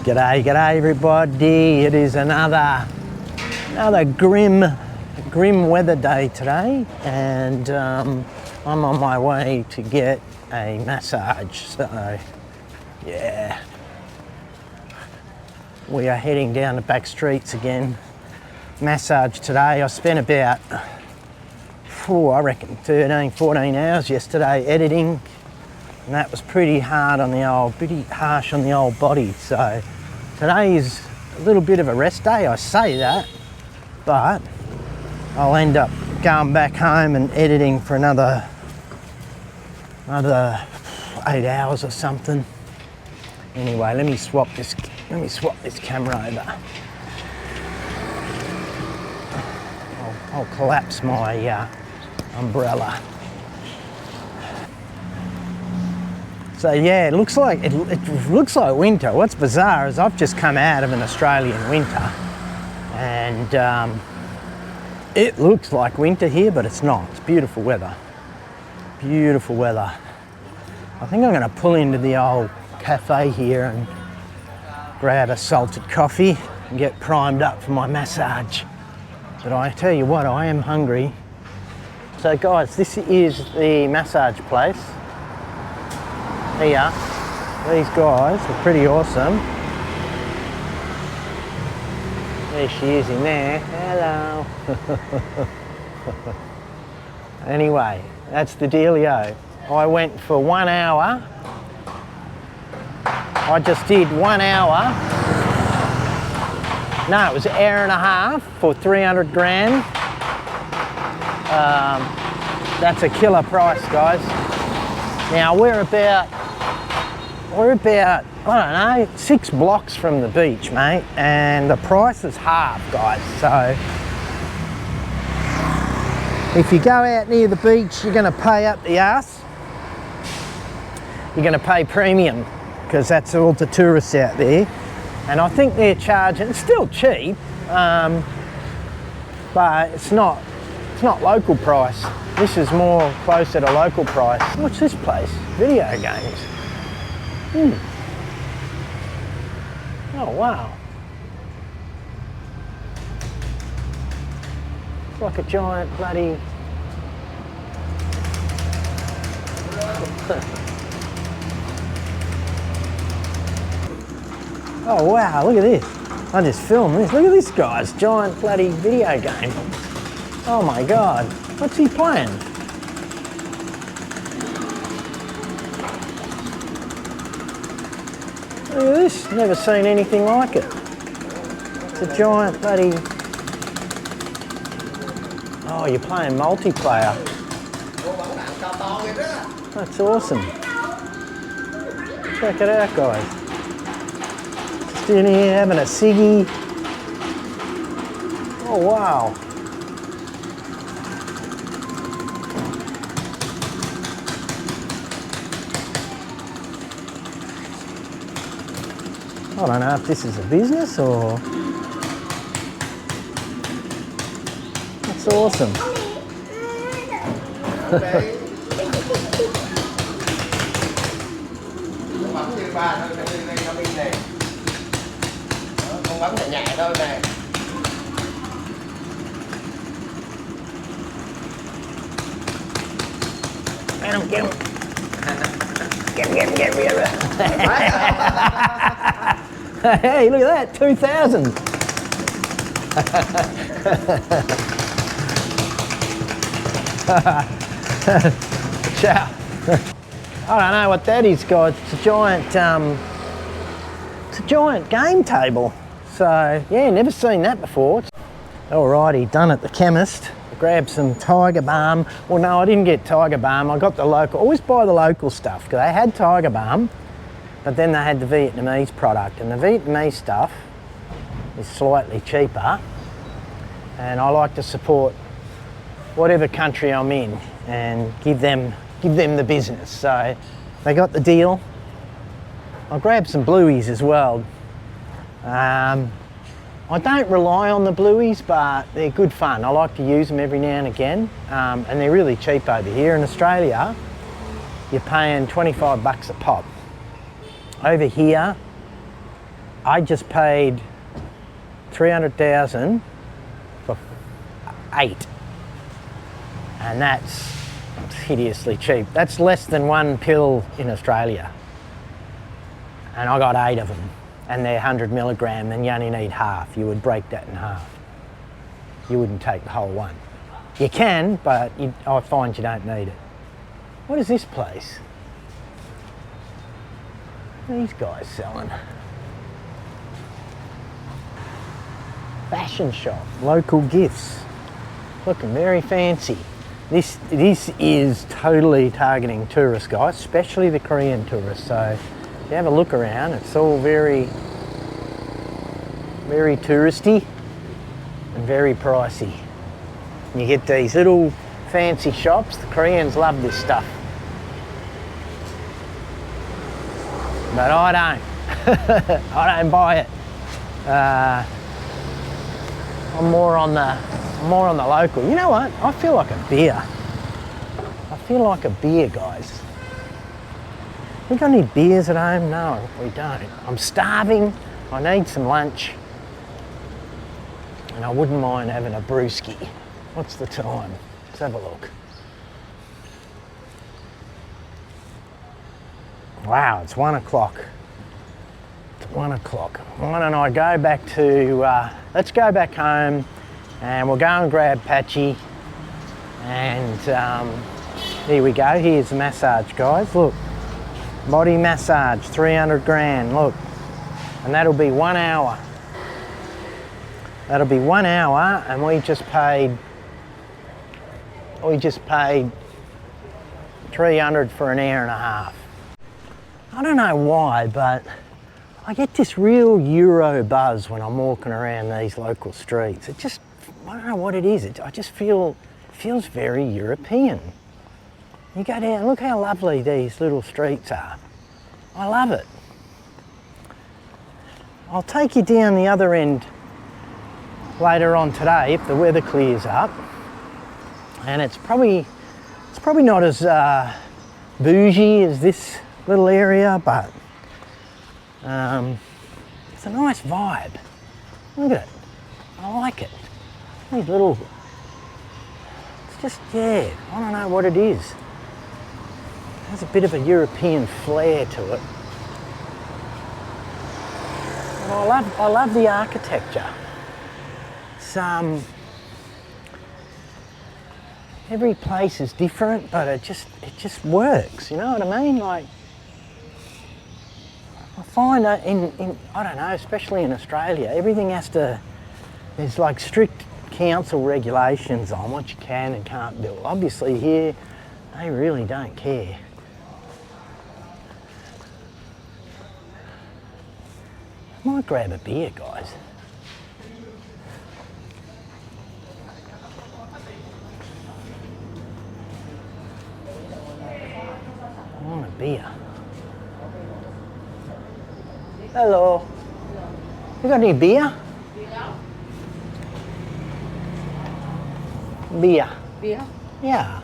G'day, g'day everybody. It is another grim weather day today, and I'm on my way to get a massage. So yeah, we are heading down to Backstreets again. Massage today. I spent about, I reckon 13, 14 hours yesterday editing, and that was pretty harsh on the old body. So today is a little bit of a rest day. I say that, but I'll end up going back home and editing for another 8 hours or something. Anyway, let me swap this camera over. I'll collapse my umbrella. So yeah, it looks like winter. What's bizarre is I've just come out of an Australian winter, and it looks like winter here, but it's not. It's beautiful weather. Beautiful weather. I think I'm going to pull into the old cafe here and grab a salted coffee and get primed up for my massage. But I tell you what, I am hungry. So guys, this is the massage place. Here, these guys are pretty awesome. There she is in there. Hello. Anyway, that's the dealio. I went for 1 hour. I just did 1 hour. No, it was an hour and a half for 300 grand. That's a killer price, guys. Now we're about, I don't know, 6 blocks from the beach, mate, and the price is half, guys. So if you go out near the beach, you're going to pay up the arse. You're going to pay premium, because that's all the tourists out there. And I think they're charging, it's still cheap, but it's not local price. This is more closer to local price. What's this place? Video games. Oh wow. It's like a giant bloody... Oh wow, look at this. I just filmed this. Look at this guy's giant bloody video game. Oh my God, what's he playing? Look at this, never seen anything like it. It's a giant bloody... Oh, you're playing multiplayer. That's awesome. Check it out, guys. Just in here having a ciggy. Oh wow. I don't know if this is a business or... That's awesome. Get him. Get him. Hey, look at that, 2,000. Ciao. I don't know what that is, guys. It's a giant game table. So yeah, never seen that before. Alrighty, done at the chemist. Grabbed some Tiger Balm. Well, no, I didn't get Tiger Balm. I got the local. Always buy the local stuff, because they had Tiger Balm, but then they had the Vietnamese product, and the Vietnamese stuff is slightly cheaper, and I like to support whatever country I'm in and give them the business. So they got the deal. I grabbed some blueies as well. I don't rely on the blueies, but they're good fun. I like to use them every now and again, and they're really cheap over here. In Australia, you're paying 25 bucks a pop. Over here, I just paid 300,000 for 8, and that's hideously cheap. That's less than one pill in Australia, and I got 8 of them, and they're 100 milligram, and you only need half. You would break that in half. You wouldn't take the whole one. You can, but I find you don't need it. What is this place? What are these guys selling? Fashion shop, local gifts. Looking very fancy. This is totally targeting tourists, guys, especially the Korean tourists. So if you have a look around, it's all very, very touristy and very pricey. You get these little fancy shops. The Koreans love this stuff. But I don't. I don't buy it. I'm more on the local. You know what? I feel like a beer. I feel like a beer, guys. We got any beers at home? No, we don't. I'm starving. I need some lunch. And I wouldn't mind having a brewski. What's the time? Let's have a look. Wow, it's 1 o'clock. It's 1 o'clock. Why don't I go back to, let's go back home and we'll go and grab Patchy. And here we go. Here's the massage, guys. Look, body massage, 300 grand, look. And that'll be 1 hour. That'll be 1 hour, and we just paid 300 for an hour and a half. I don't know why, but I get this real Euro buzz when I'm walking around these local streets. It just, I don't know what it is. I just feel, it feels very European. You go down, look how lovely these little streets are. I love it. I'll take you down the other end later on today if the weather clears up. And it's probably not as bougie as this little area, but it's a nice vibe. Look at it. I like it. These little, it's just, yeah, I don't know what it is. It has a bit of a European flair to it. And I love the architecture. It's, every place is different, but it just works, you know what I mean? Like, I find that in I don't know, especially in Australia, everything has to, there's like strict council regulations on what you can and can't build. Obviously here, they really don't care. I might grab a beer, guys. I want a beer. Hello. You got any beer? Beer. Beer? Yeah.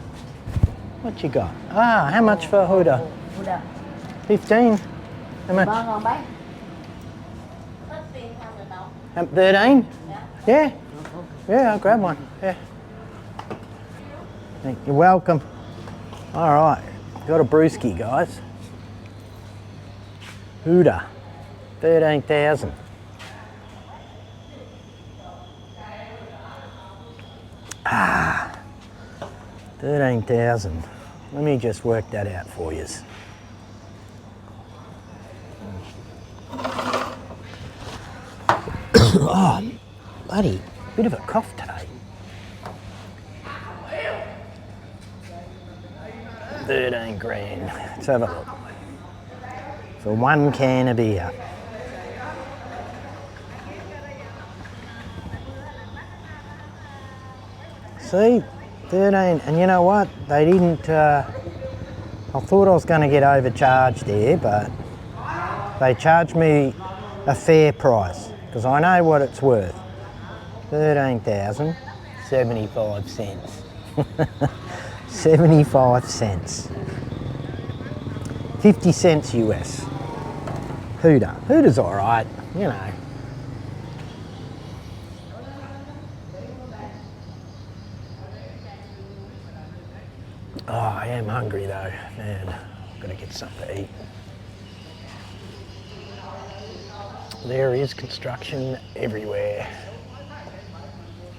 What you got? Ah, how much for a Huda? 15? How much? 13? Yeah? Yeah, I'll grab one. Yeah. You're welcome. All right. Got a brewski, guys. Huda. 13,000. Ah. 13,000. Let me just work that out for you. Oh, buddy, bit of a cough today. 13 grand. Let's have a look. For 1 can of beer. See, 13, and you know what? They didn't, I thought I was going to get overcharged there, but they charged me a fair price, because I know what it's worth. 13,000, 75 cents. 75 cents. 50 cents US Hooter's all right, you know. Oh, I am hungry though, man. I've got to get something to eat. There is construction everywhere.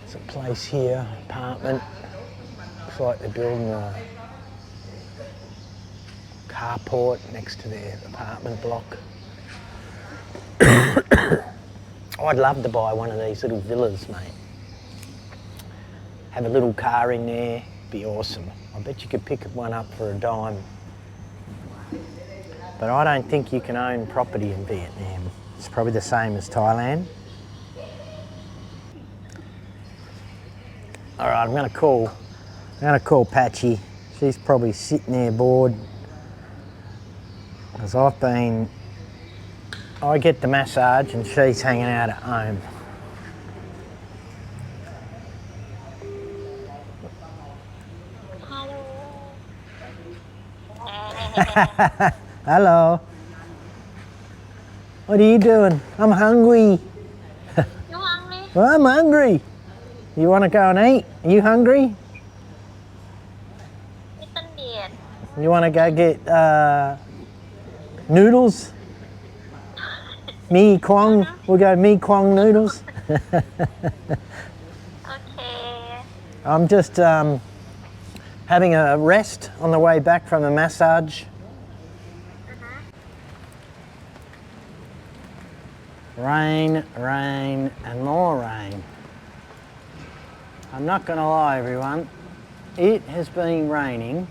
There's a place here, apartment. Looks like they're building a carport next to their apartment block. I'd love to buy one of these little villas, mate. Have a little car in there, be awesome. I bet you could pick one up for a dime. But I don't think you can own property in Vietnam. It's probably the same as Thailand. All right, I'm gonna call Patchy. She's probably sitting there bored. Because I get the massage and she's hanging out at home. Hello. What are you doing? I'm hungry. You hungry? Well, I'm hungry. You want to go and eat? Are you hungry? You want to go get noodles? Mi Quang? We'll go Mi Quang noodles. Okay. I'm just having a rest on the way back from the massage. Rain, rain, and more rain. I'm not going to lie, everyone. It has been raining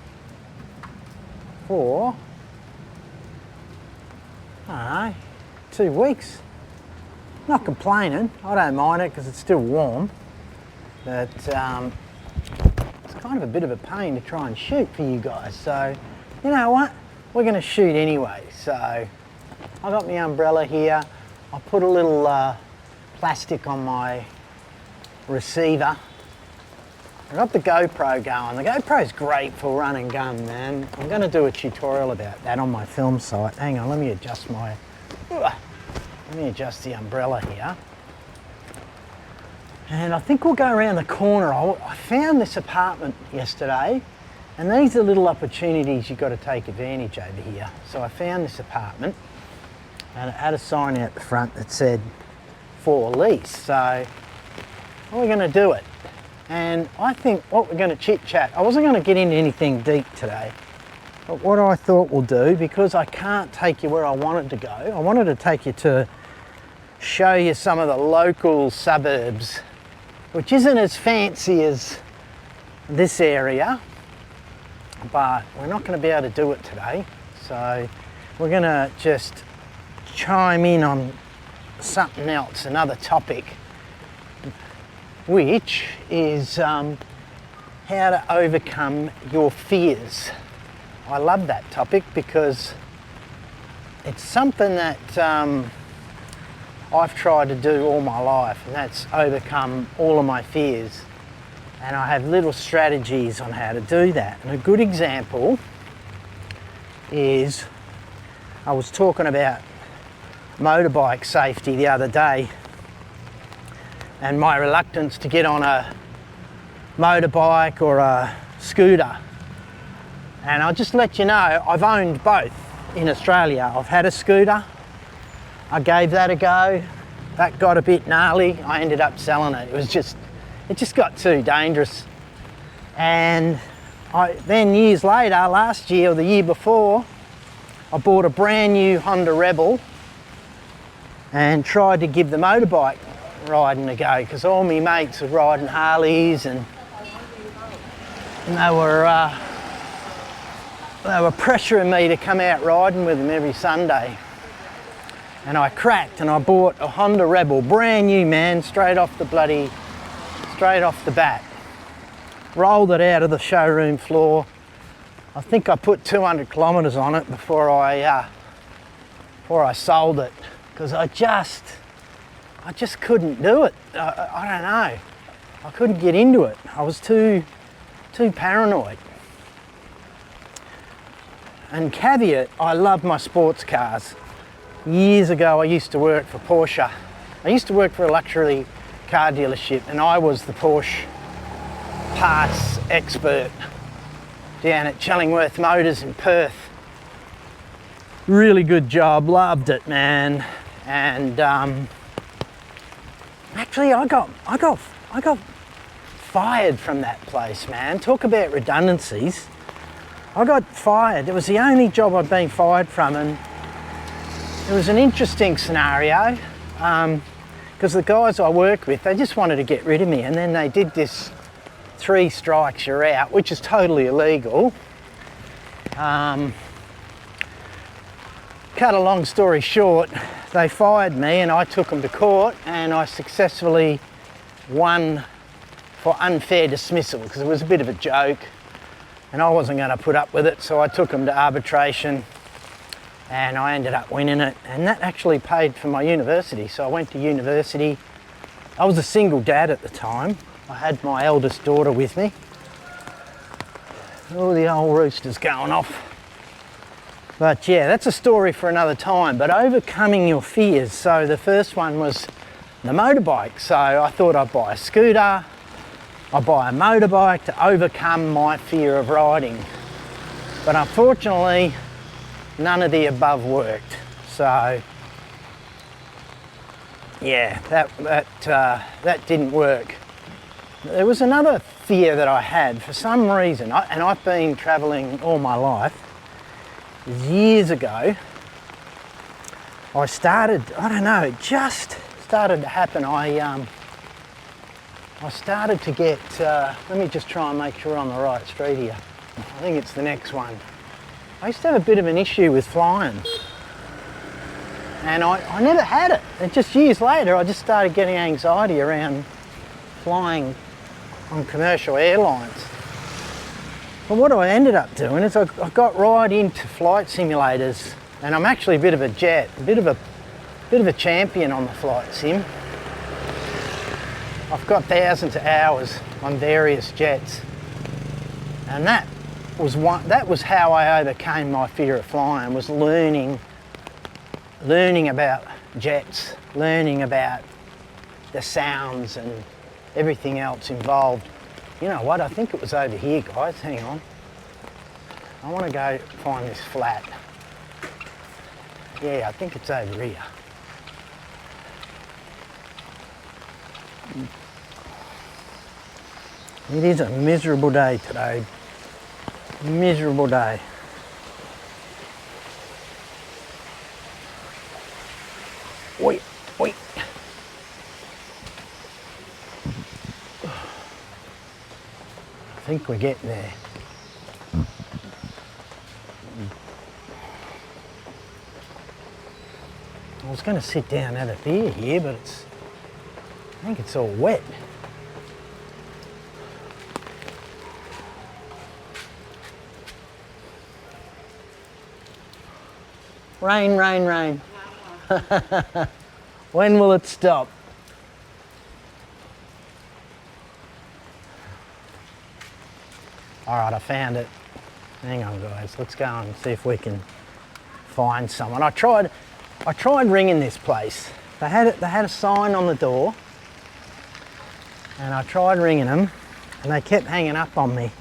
for, I don't know, 2 weeks. Not complaining. I don't mind it because it's still warm. But it's kind of a bit of a pain to try and shoot for you guys. So, you know what? We're going to shoot anyway. So, I got my umbrella here. I put a little plastic on my receiver. I got the GoPro going. The GoPro's great for run and gun, man. I'm going to do a tutorial about that on my film site. Hang on, let me adjust the umbrella here. And I think we'll go around the corner. I found this apartment yesterday, and these are little opportunities you've got to take advantage over here. So I found this apartment, and it had a sign out the front that said for lease. So we're going to do it. And I think what we're going to chit chat, I wasn't going to get into anything deep today, but what I thought we'll do, because I can't take you where I wanted to go, I wanted to take you to show you some of the local suburbs, which isn't as fancy as this area, but we're not going to be able to do it today. So we're going to just chime in on something else, another topic, which is how to overcome your fears. I love that topic because it's something that I've tried to do all my life, and that's overcome all of my fears. And I have little strategies on how to do that. And a good example is, I was talking about motorbike safety the other day and my reluctance to get on a motorbike or a scooter. And I'll just let you know, I've owned both in Australia. I've had a scooter, I gave that a go, that got a bit gnarly, I ended up selling it. It just got too dangerous. And then years later, last year or the year before, I bought a brand new Honda Rebel and tried to give the motorbike riding a go, because all my mates were riding Harleys and they were pressuring me to come out riding with them every Sunday. And I cracked and I bought a Honda Rebel, brand new, man, straight off the bat. Rolled it out of the showroom floor. I think I put 200 kilometres on it before I sold it, because I just couldn't do it. I don't know. I couldn't get into it. I was too paranoid. And caveat, I love my sports cars. Years ago, I used to work for Porsche. I used to work for a luxury car dealership, and I was the Porsche parts expert down at Chillingworth Motors in Perth. Really good job, loved it, man. And actually, I got fired from that place, man. Talk about redundancies. I got fired. It was the only job I'd been fired from, and it was an interesting scenario because the guys I work with, they just wanted to get rid of me, and then they did this 3 strikes you're out, which is totally illegal. Cut a long story short, they fired me and I took them to court, and I successfully won for unfair dismissal because it was a bit of a joke and I wasn't going to put up with it, so I took them to arbitration and I ended up winning it, and that actually paid for my university. So I went to university. I was a single dad at the time. I had my eldest daughter with me. Oh, the old rooster's going off. But yeah, that's a story for another time. But overcoming your fears. So the first one was the motorbike. So I thought I'd buy a scooter, I'd buy a motorbike to overcome my fear of riding. But unfortunately, none of the above worked. So yeah, that didn't work. There was another fear that I had for some reason, and I've been travelling all my life. Years ago, I started, I don't know, it just started to happen. I started to get, let me just try and make sure I'm on the right street here. I think it's the next one. I used to have a bit of an issue with flying, and I never had it. And just years later, I just started getting anxiety around flying on commercial airlines. But what I ended up doing is I got right into flight simulators, and I'm actually a bit of a jet, a bit of a champion on the flight sim. I've got thousands of hours on various jets, and that was how I overcame my fear of flying, was learning about jets, learning about the sounds and everything else involved. You know what, I think it was over here, guys, hang on. I want to go find this flat. Yeah, I think it's over here. It is a miserable day today. Miserable day. Oi, oi. I think we're getting there. I was going to sit down and have a beer here, but I think it's all wet. Rain, rain, rain. When will it stop? All right, I found it. Hang on, guys. Let's go and see if we can find someone. I tried ringing this place. They had a sign on the door, and I tried ringing them, and they kept hanging up on me.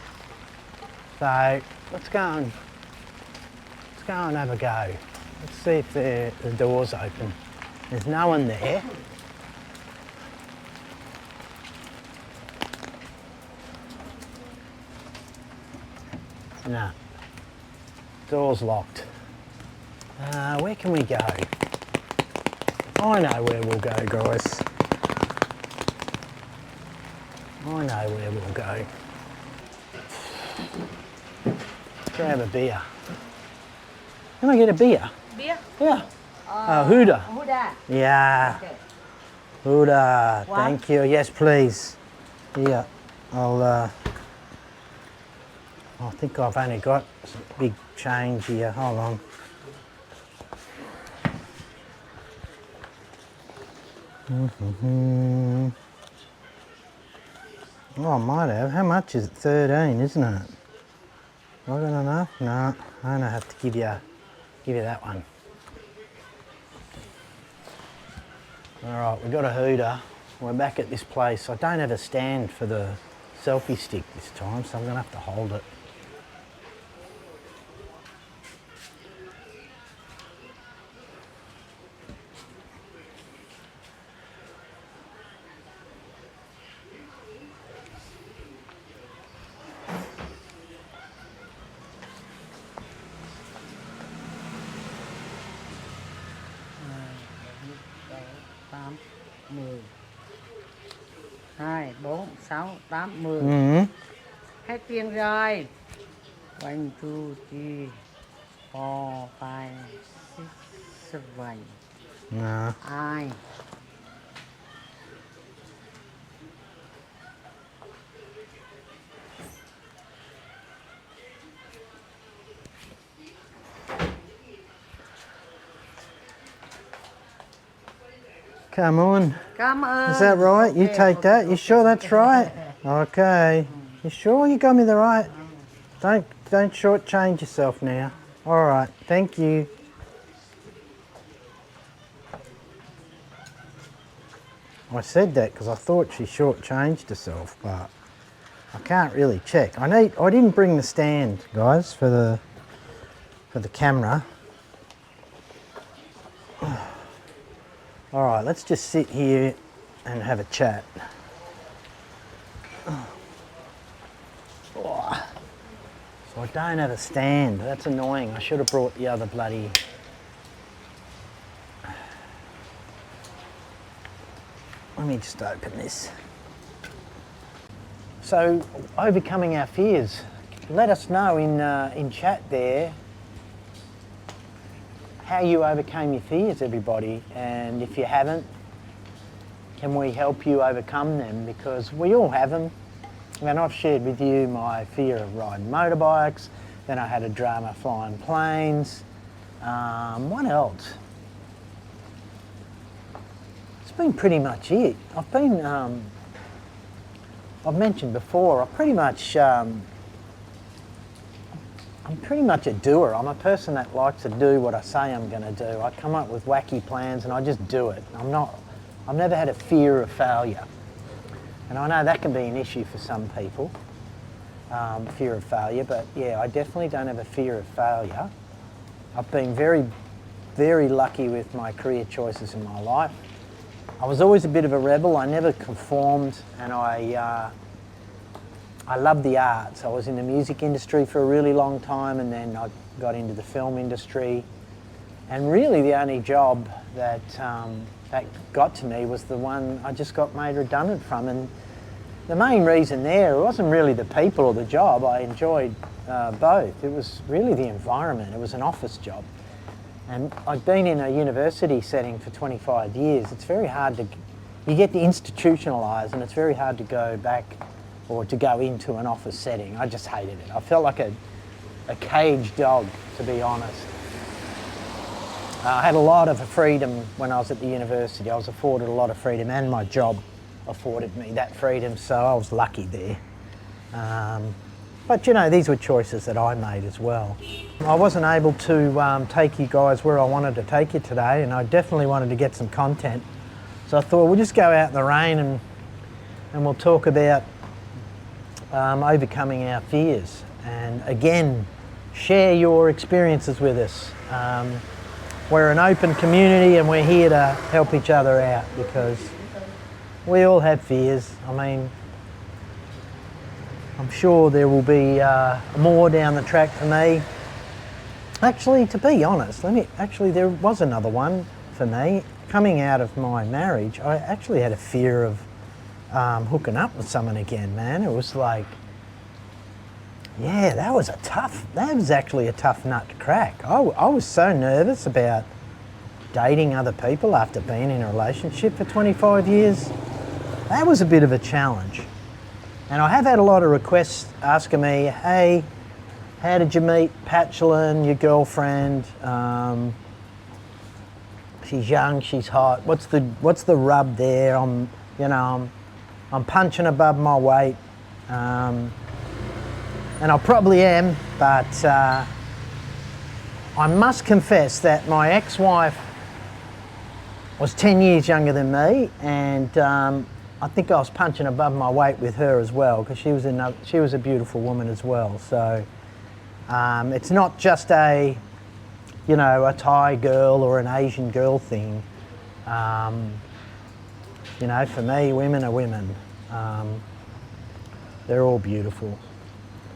So let's go and have a go. Let's see if the door's open. There's no one there. No, door's locked. Where can we go? I know where we'll go, guys. I know where we'll go. Let's grab a beer. Can I get a beer? Beer? Yeah. Huda. Huda. Yeah. Okay. Huda. One. Thank you. Yes, please. Yeah. I think I've only got some big change here. Hold on. Oh, I might have. How much is it? 13, isn't it? Have I got enough? No, I'm gonna have to give you that one. All right, we've got a hooter. We're back at this place. I don't have a stand for the selfie stick this time, so I'm gonna have to hold it. Tám, 10, 2, 4, 6, 8, 10. Hết tiền rồi. 1, 2, 3, 4, 5, 6, 7, No. 8. Come on. Cảm ơn. Is that right? You take that? You sure that's right? Okay. You sure you got me the right? Don't shortchange yourself now. All right. Thank you. I said that because I thought she shortchanged herself, but I can't really check. I didn't bring the stand, guys, for the camera. All right, let's just sit here and have a chat. Oh. So I don't have a stand. That's annoying. I should have brought the other bloody... Let me just open this. So, overcoming our fears. Let us know in chat there how you overcame your fears, everybody, and if you haven't, can we help you overcome them? Because we all have them. And I've shared with you my fear of riding motorbikes, then I had a drama flying planes. What else? It's been pretty much it. I've mentioned before, I'm pretty much a doer. I'm a person that likes to do what I say I'm going to do. I come up with wacky plans and I just do it. I've never had a fear of failure. And I know that can be an issue for some people, fear of failure, but yeah, I definitely don't have a fear of failure. I've been very, very lucky with my career choices in my life. I was always a bit of a rebel. I never conformed, and I loved the arts. I was in the music industry for a really long time, and then I got into the film industry. And really the only job that got to me was the one I just got made redundant from. And the main reason there, it wasn't really the people or the job. I enjoyed both. It was really the environment. It was an office job. And I'd been in a university setting for 25 years. It's very hard to, you get institutionalised, and it's very hard to go back or to go into an office setting. I just hated it. I felt like a caged dog, to be honest. I had a lot of freedom when I was at the university. I was afforded a lot of freedom, and my job afforded me that freedom, so I was lucky there. But you know, these were choices that I made as well. I wasn't able to take you guys where I wanted to take you today, and I definitely wanted to get some content. So I thought we'll just go out in the rain and we'll talk about overcoming our fears. And again, share your experiences with us. We're an open community and we're here to help each other out because we all have fears. I mean, I'm sure there will be more down the track for me. Actually, to be honest, there was another one for me. Coming out of my marriage, I actually had a fear of hooking up with someone again, man. It was like, yeah, that was actually a tough nut to crack. I was so nervous about dating other people after being in a relationship for 25 years. That was a bit of a challenge. And I have had a lot of requests asking me, hey, how did you meet Patchelin, your girlfriend? She's young, she's hot. What's the rub there? I'm punching above my weight. And I probably am, but I must confess that my ex-wife was 10 years younger than me, and I think I was punching above my weight with her as well, because she was a beautiful woman as well. So it's not just a, you know, a Thai girl or an Asian girl thing. You know, for me, women are women. They're all beautiful.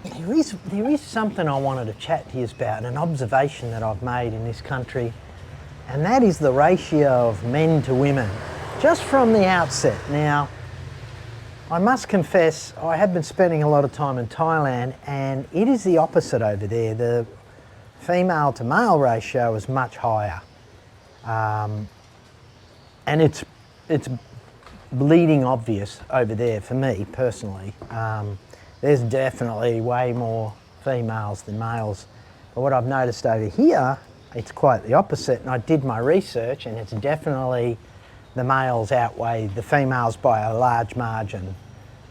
There is something I wanted to chat to you about, an observation that I've made in this country, and that is the ratio of men to women, just from the outset. Now, I must confess, I have been spending a lot of time in Thailand, and it is the opposite over there. The female to male ratio is much higher, and it's bleeding obvious over there for me personally. There's definitely way more females than males, but what I've noticed over here, it's quite the opposite, and I did my research, and it's definitely the males outweigh the females by a large margin,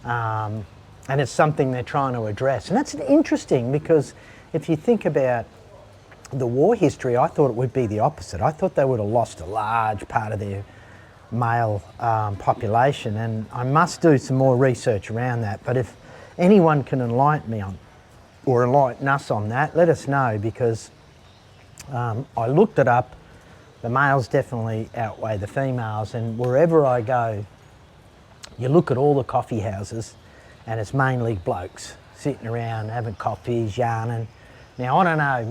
and it's something they're trying to address. And that's interesting, because if you think about the war history, I thought it would be the opposite. I thought they would have lost a large part of their male population, and I must do some more research around that. But if anyone can enlighten me on, or enlighten us on that, let us know, because I looked it up. The males definitely outweigh the females, and wherever I go, you look at all the coffee houses and it's mainly blokes sitting around having coffees, yarning. Now, I don't know,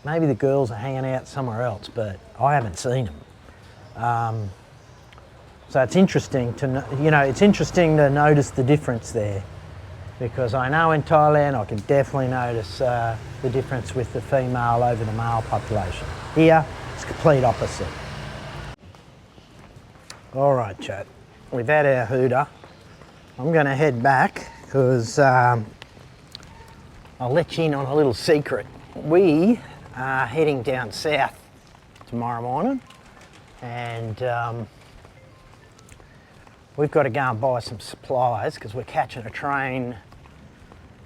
maybe the girls are hanging out somewhere else, but I haven't seen them. So it's interesting to, you know, it's interesting to notice the difference there, because I know in Thailand I can definitely notice the difference with the female over the male population. Here, it's complete opposite. All right, chat, we've had our hooter. I'm gonna head back, because I'll let you in on a little secret. We are heading down south tomorrow morning, and we've got to go and buy some supplies, because we're catching a train.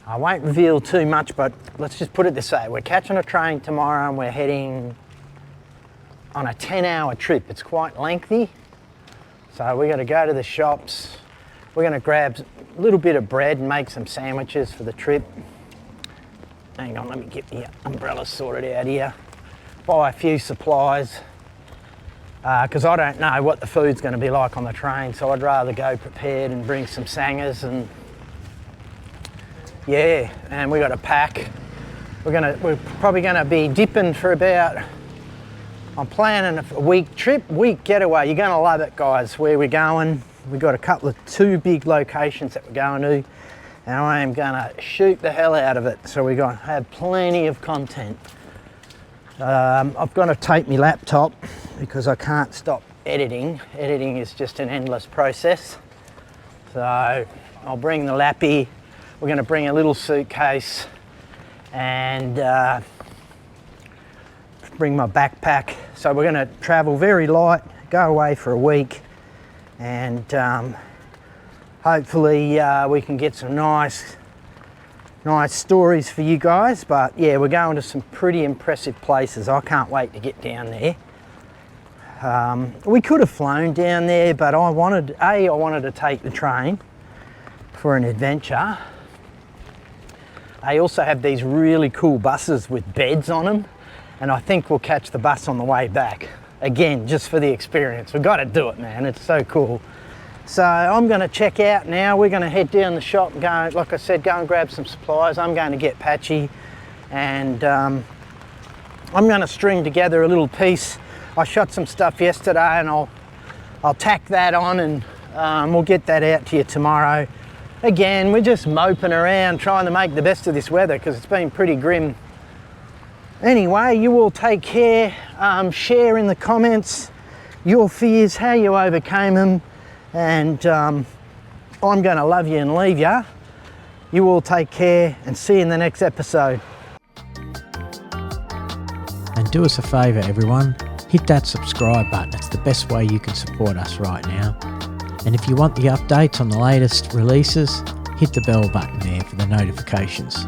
I won't reveal too much, but let's just put it this way. We're catching a train tomorrow, and we're heading on a 10-hour trip. It's quite lengthy. So we're going to go to the shops. We're going to grab a little bit of bread and make some sandwiches for the trip. Hang on, let me get the umbrella sorted out here. Buy a few supplies, because I don't know what the food's going to be like on the train, so I'd rather go prepared and bring some sangers. And yeah, and we got to pack. We're probably going to be dipping for about, I'm planning a week getaway. You're going to love it, guys, where we're going. We've got two big locations that we're going to, and I am going to shoot the hell out of it. So we're going to have plenty of content. I've got to take my laptop, because I can't stop editing. Editing is just an endless process. So I'll bring the lappy. We're going to bring a little suitcase, and bring my backpack. So we're going to travel very light, go away for a week, and hopefully we can get some nice stories for you guys. But yeah, we're going to some pretty impressive places. I can't wait to get down there. We could have flown down there, but I wanted to take the train for an adventure. They also have these really cool buses with beds on them, and I think we'll catch the bus on the way back. Again, just for the experience. We've got to do it, man. It's so cool. So I'm going to check out now. We're going to head down the shop and go, like I said, go and grab some supplies. I'm going to get patchy, and I'm going to string together a little piece. I shot some stuff yesterday, and I'll tack that on, and we'll get that out to you tomorrow. Again, we're just moping around trying to make the best of this weather, because it's been pretty grim. Anyway, you all take care. Share in the comments your fears, how you overcame them, and I'm going to love you and leave you. You all take care, and see you in the next episode. And do us a favour, everyone, hit that subscribe button. It's the best way you can support us right now. And if you want the updates on the latest releases, hit the bell button there for the notifications.